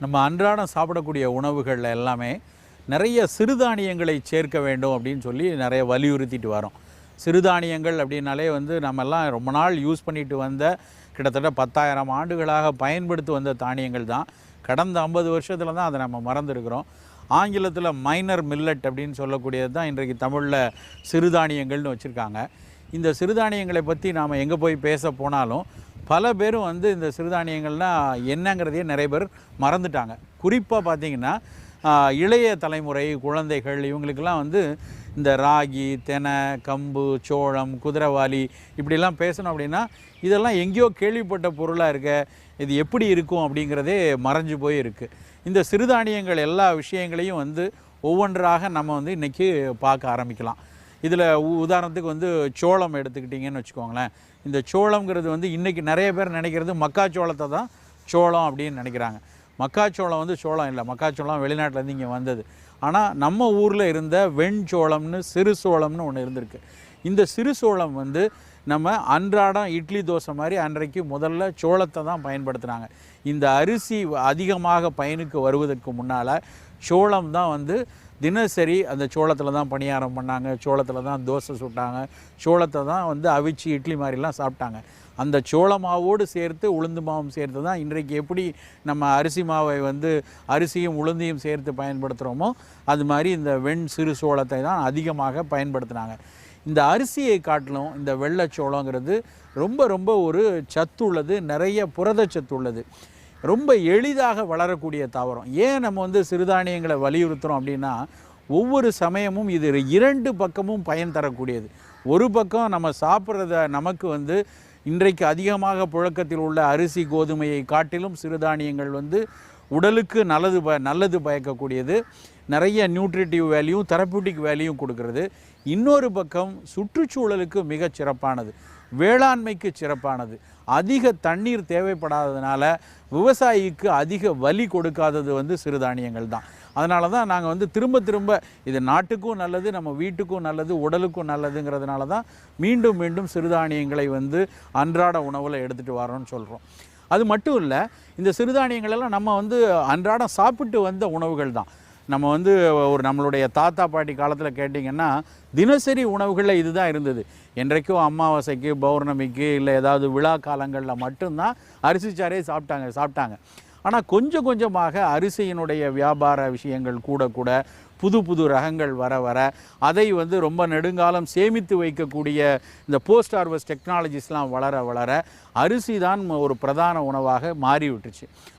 நம்ம அன்றாடம் சாப்பிடக்கூடிய உணவுகளில் எல்லாமே நிறைய சிறுதானியங்களை சேர்க்க வேண்டும் அப்படின்னு சொல்லி நிறைய வலியுறுத்திட்டு வரோம். சிறுதானியங்கள் அப்படின்னாலே நம்மெல்லாம் ரொம்ப நாள் யூஸ் பண்ணிட்டு வந்த கிட்டத்தட்ட 10,000 ஆண்டுகளாக பயன்படுத்தி வந்த தானியங்கள் தான். கடந்த 50 வருஷத்தில் தான் அதை நம்ம மறந்துருக்கிறோம். ஆங்கிலத்தில் மைனர் மில்லட் அப்படின்னு சொல்லக்கூடியது தான் இன்றைக்கு தமிழில் சிறுதானியங்கள்னு வச்சுருக்காங்க. இந்த சிறுதானியங்களை பற்றி நாம் எங்கே போய் பேச போனாலும் பல பேரும் இந்த சிறுதானியங்கள்னால் என்னங்கிறதையே நிறைய பேர் மறந்துட்டாங்க. குறிப்பாக பார்த்திங்கன்னா இளைய தலைமுறை குழந்தைகள் இவங்களுக்கெல்லாம் இந்த ராகி, தெனை, கம்பு, சோளம், குதிரைவாலி இப்படிலாம் பேசணும் அப்படின்னா இதெல்லாம் எங்கேயோ கேள்விப்பட்ட பொருளாக இருக்க, இது எப்படி இருக்கும் அப்படிங்கிறதே மறைஞ்சு போய் இருக்குது. இந்த சிறுதானியங்கள் எல்லா விஷயங்களையும் ஒவ்வொன்றாக நம்ம இன்றைக்கி பார்க்க ஆரம்பிக்கலாம். இதில் உதாரணத்துக்கு சோளம் எடுத்துக்கிட்டிங்கன்னு வச்சுக்கோங்களேன். இந்த சோளம்ங்கிறது இன்றைக்கி நிறைய பேர் நினைக்கிறது மக்காச்சோளத்தை தான் சோளம் அப்படின்னு நினைக்கிறாங்க. மக்காச்சோளம் சோளம் இல்லை, மக்காச்சோளம் வெளிநாட்டிலேருந்து இங்கே வந்தது. ஆனால் நம்ம ஊரில் இருந்த வெண்சோளம்னு சிறு சோளம்னு ஒன்று இருந்திருக்கு. இந்த சிறு சோளம் நம்ம அன்றாடம் இட்லி தோசை மாதிரி அன்றைக்கு முதல்ல சோளத்தை தான் பயன்படுத்துனாங்க. இந்த அரிசி அதிகமாக பயனுக்கு வருவதற்கு முன்னால் சோளம் தான் தினசரி அந்த சோளத்தில் தான் பணியாரம் பண்ணாங்க, சோளத்தில் தான் தோசை சுட்டாங்க, சோளத்தை தான் அவிச்சு இட்லி மாதிரிலாம் சாப்பிட்டாங்க. அந்த சோள மாவோடு சேர்த்து உளுந்து மாவும் சேர்த்து தான் இன்றைக்கு எப்படி நம்ம அரிசி மாவை அரிசியும் உளுந்தையும் சேர்த்து பயன்படுத்துகிறோமோ அது மாதிரி இந்த சிறு சோளத்தை தான் அதிகமாக பயன்படுத்தினாங்க. இந்த அரிசியை காட்டிலும் இந்த வெள்ளைச்சோளங்கிறது ரொம்ப ரொம்ப ஒரு சத்து உள்ளது, நிறைய புரதச்சத்து உள்ளது, ரொம்ப எளிதாக வளரக்கூடிய தாவரம். ஏன் நம்ம சிறுதானியங்களை வலியுறுத்துகிறோம் அப்படின்னா ஒவ்வொரு சமயமும் இது 2 பக்கமும் பயன் தரக்கூடியது. ஒரு பக்கம் நம்ம சாப்பிட்றத நமக்கு இன்றைக்கு அதிகமாக புழக்கத்தில் உள்ள அரிசி கோதுமையை காட்டிலும் சிறுதானியங்கள் உடலுக்கு நல்லது பயக்கக்கூடியது, நிறைய நியூட்ரிட்டிவ் வேல்யூ தெரப்யூட்டிக் வேல்யூ கொடுக்கறது. இன்னொரு பக்கம் சுற்றுச்சூழலுக்கு மிகச் சிறப்பானது, வேளாண்மைக்கு சிறப்பானது, அதிக தண்ணீர் தேவைப்படாததுனால விவசாயிக்கு அதிக வலி கொடுக்காதது சிறுதானியங்கள் தான். அதனால தான் நாங்கள் திரும்ப திரும்ப இது நாட்டுக்கும் நல்லது, நம்ம வீட்டுக்கும் நல்லது, உடலுக்கும் நல்லதுங்கிறதுனால தான் மீண்டும் மீண்டும் சிறுதானியங்களை அன்றாட உணவில் எடுத்துகிட்டு வரோன்னு சொல்கிறோம். அது மட்டும் இல்லை, இந்த சிறுதானியங்களெல்லாம் நம்ம அன்றாடம் சாப்பிட்டு வந்த உணவுகள் தான். நம்ம நம்மளுடைய தாத்தா பாட்டி காலத்தில் கேட்டிங்கன்னா தினசரி உணவுகளில் இது தான் இருந்தது. என்றைக்கும் அமாவாசைக்கு, பௌர்ணமிக்கு, இல்லை ஏதாவது விழா காலங்களில் மட்டும்தான் அரிசிச்சாரே சாப்பிட்டாங்க. ஆனால் கொஞ்சம் கொஞ்சமாக அரிசியினுடைய வியாபார விஷயங்கள் கூட புது புது ரகங்கள் வர அதை ரொம்ப நெடுங்காலம் சேமித்து வைக்கக்கூடிய இந்த போஸ்ட் ஹார்வெஸ்ட் டெக்னாலஜிஸ்லாம் வளர அரிசி தான் ஒரு பிரதான உணவாக மாறிவிட்டுச்சு.